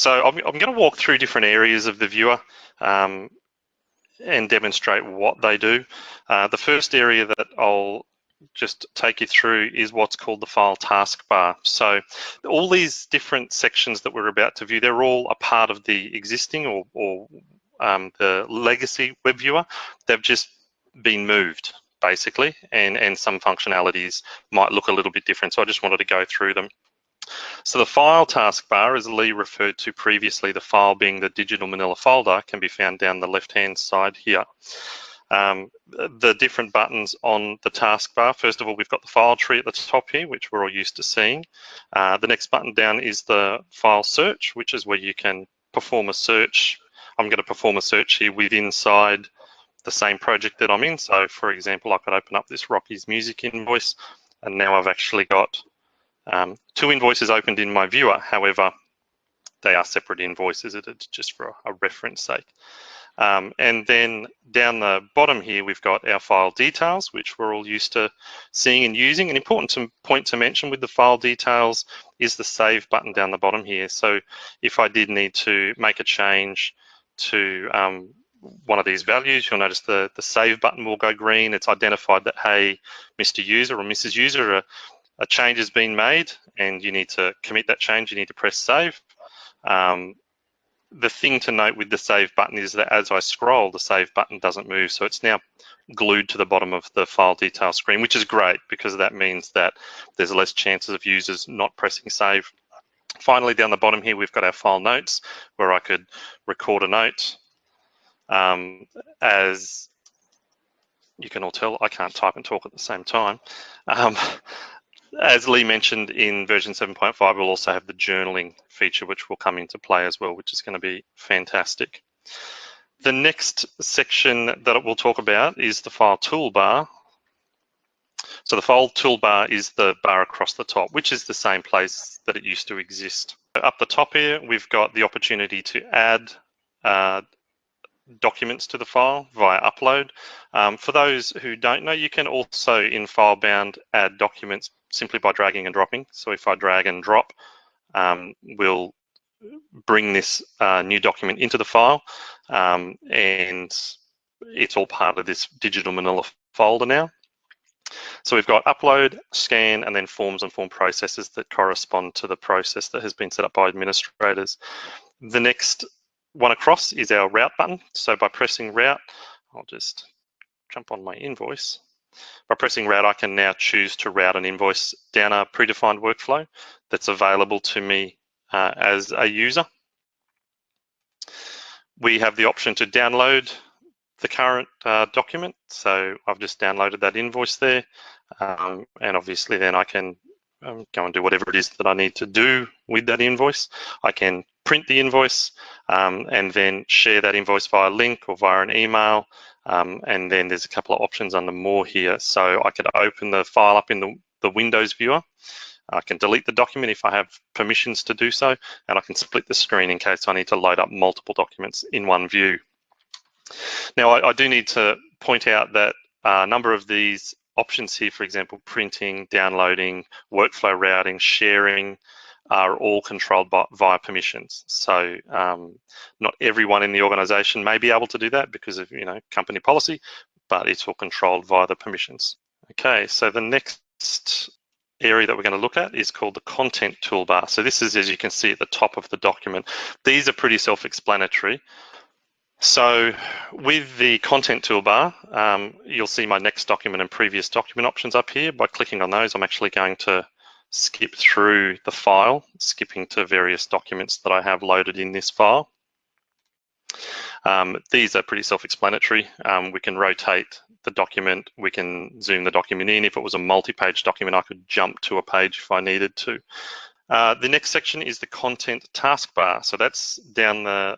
So I'm going to walk through different areas of the viewer and demonstrate what they do. The first area that I'll just take you through is what's called the file taskbar. So all these different sections that we're about to view, they're all a part of the existing or the legacy web viewer. They've just been moved, basically, and some functionalities might look a little bit different. So I just wanted to go through them. So the file taskbar, as Lee referred to previously, the file being the digital manila folder, can be found down the left-hand side here. The different buttons on the taskbar, first of all, we've got the file tree at the top here, which we're all used to seeing. The next button down is the file search, which is where you can perform a search. I'm going to perform a search here with inside the same project that I'm in. So for example, I could open up this Rocky's Music invoice, and now I've actually got 2 invoices opened in my viewer. However, they are separate invoices. It's just for a reference sake. And then down the bottom here, we've got our file details, which we're all used to seeing and using. An important point to mention with the file details is the save button down the bottom here. So if I did need to make a change to one of these values, you'll notice the save button will go green. It's identified that, hey, Mr. User or Mrs. User, a change has been made and you need to commit that change. You need to press save. The thing to note with the save button is that as I scroll, the save button doesn't move. So it's now glued to the bottom of the file detail screen, which is great because that means that there's less chances of users not pressing save. Finally, down the bottom here, we've got our file notes where I could record a note. As you can all tell, I can't type and talk at the same time. As Lee mentioned, in version 7.5, we'll also have the journaling feature, which will come into play as well, which is going to be fantastic. The next section that we'll talk about is the file toolbar. So the file toolbar is the bar across the top, which is the same place that it used to exist. Up the top here, we've got the opportunity to add documents to the file via upload. For those who don't know, you can also in FileBound add documents simply by dragging and dropping. So if I drag and drop, we'll bring this new document into the file, and it's all part of this digital manila folder now. So we've got upload, scan, and then forms and form processes that correspond to the process that has been set up by administrators. The next one across is our route button. So by pressing route, I'll just jump on my invoice. By pressing route, I can now choose to route an invoice down a predefined workflow that's available to me as a user. We have the option to download the current document. So I've just downloaded that invoice there. And obviously then I can go and do whatever it is that I need to do with that invoice. I can print the invoice and then share that invoice via link or via an email. And then there's a couple of options under more here. So I could open the file up in the Windows viewer. I can delete the document if I have permissions to do so, and I can split the screen in case I need to load up multiple documents in one view. Now, I do need to point out that a number of these options here, for example, printing, downloading, workflow routing, sharing, are all controlled via permissions. So not everyone in the organization may be able to do that because of company policy, but it's all controlled via the permissions. Okay, so the next area that we're going to look at is called the content toolbar. So this is, as you can see at the top of the document. These are pretty self-explanatory. So with the content toolbar, you'll see my next document and previous document options up here. By clicking on those, I'm actually going to skip through the file, skipping to various documents that I have loaded in this file. These are pretty self-explanatory. We can rotate the document, we can zoom the document in. If it was a multi-page document, I could jump to a page if I needed to. The next section is the content taskbar. So that's down the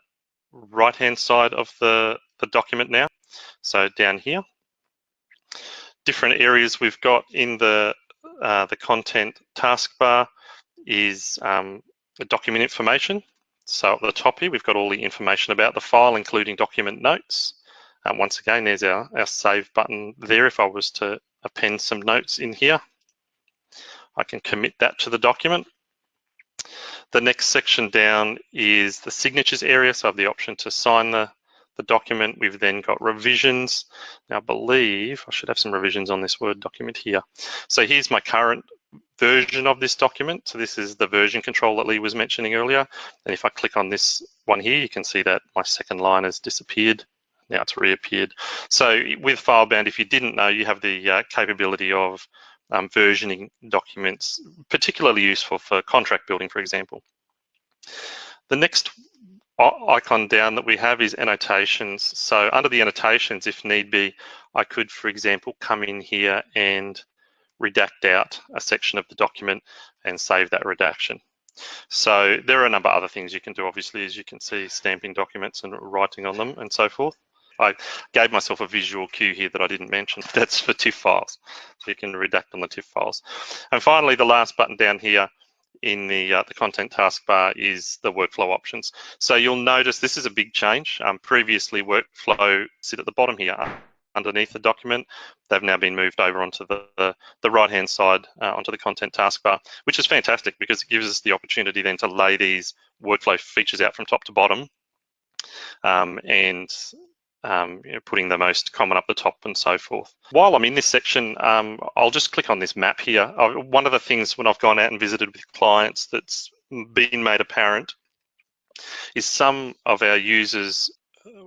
right-hand side of the document now. So down here, different areas we've got in the content taskbar is the document information. So at the top here, we've got all the information about the file, including document notes. Once again, there's our save button there. If I was to append some notes in here, I can commit that to the document. The next section down is the signatures area. So I have the option to sign the document. We've then got revisions. Now I believe I should have some revisions on this Word document here. So here's my current version of this document. So this is the version control that Lee was mentioning earlier. And if I click on this one here, you can see that my second line has disappeared. Now it's reappeared. So with FileBound, if you didn't know, you have the capability of versioning documents, particularly useful for contract building, for example. The next icon down that we have is annotations. So under the annotations, if need be, I could, for example, come in here and redact out a section of the document and save that redaction. So there are a number of other things you can do, obviously, as you can see, stamping documents and writing on them and so forth. I gave myself a visual cue here that I didn't mention. That's for TIFF files. So you can redact on the TIFF files. And finally, the last button down here in the content taskbar is the workflow options. So you'll notice this is a big change. Previously, workflow sit at the bottom here underneath the document. They've now been moved over onto the right-hand side, onto the content taskbar, which is fantastic because it gives us the opportunity then to lay these workflow features out from top to bottom, and putting the most common up the top and so forth. While I'm in this section, I'll just click on this map here. One of the things when I've gone out and visited with clients that's been made apparent is some of our users,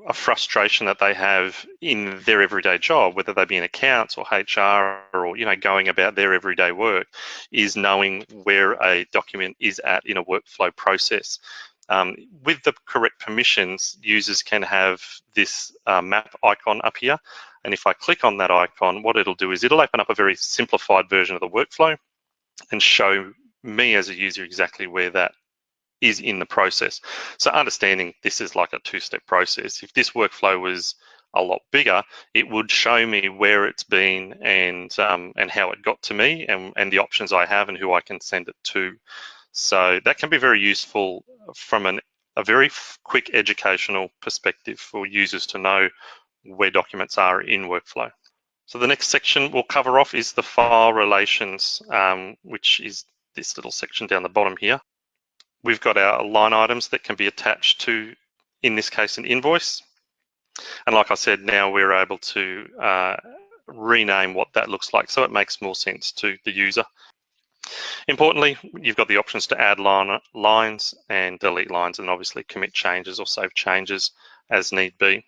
a frustration that they have in their everyday job, whether they be in accounts or HR or going about their everyday work, is knowing where a document is at in a workflow process. With the correct permissions, users can have this map icon up here. And if I click on that icon, what it'll do is it'll open up a very simplified version of the workflow and show me as a user exactly where that is in the process. So understanding this is like a two-step process. If this workflow was a lot bigger, it would show me where it's been and how it got to me and the options I have and who I can send it to. So that can be very useful from a very quick educational perspective for users to know where documents are in workflow. So the next section we'll cover off is the file relations, which is this little section down the bottom here. We've got our line items that can be attached to, in this case, an invoice. And like I said, now we're able to rename what that looks like so it makes more sense to the user. Importantly, you've got the options to add lines and delete lines, and obviously commit changes or save changes as need be.